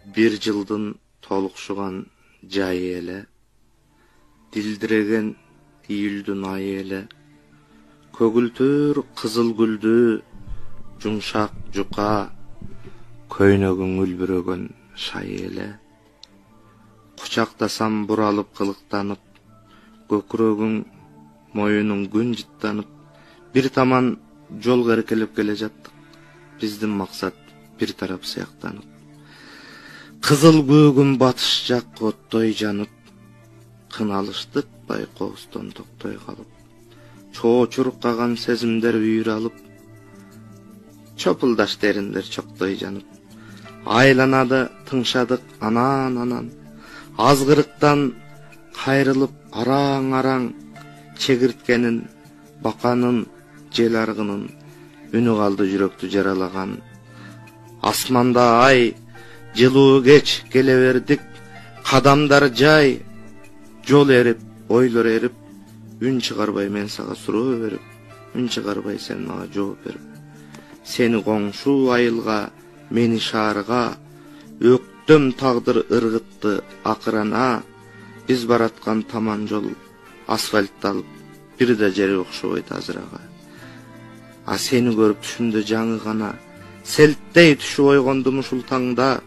Bir жылдын толукшуган жайы эле, дилдиреген июлдун айы эле, көгүлтүр кызыл гүлдү, жумшак жука, көйнөгүң үлбүрөгөн шайы эле. Кучактасам буралып кылыктанып, көкүрөгүң, моюнуң күн жыттанып, бир таман жол керкелеп келе жаттык. Биздин максат бир тарап сыяктанып. Кызыл көгүм батыш жакка оттой жанып, кыналыштык байкоостон токтой калып, чоочуруп калган сезимдер үйүр алып, чопулдаш териндер чоктой жанып, айланады тыңшадык анан, азгырыктан кайрылып араң чегирткенин, баканын, жел аргынын үнү калды жүрөктү жаралаган. Асманда ай, жылуу кеч келе бердик, кадамдар жай, жол эрип, ойлор эрип, үн чыгарбай мен сага суроо берип, үн чыгарбай сен мага жооп берип. Сени коңшу айылга, мени шаарга, өктөм тагдыр ыргытты акырана, биз бараткан таман жол асфальтталып, бир да жери окшобойт азырага. А сени көрүп түшүмдө жаңы гана, селттей түшүп ойгондум ушул таңда,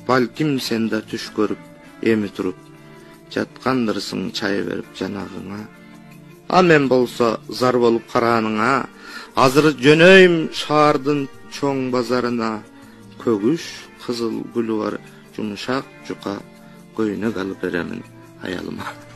балким сен да түш көрүп, эми туруп, жаткандырсың чай берип жанагыңа. А мен болсо зар болуп карааныңа, азыр жөнөйм шаардын чоң базарына, көгүш кызыл гүлү бар жумшак жука көйнөк алып беремин аялыма.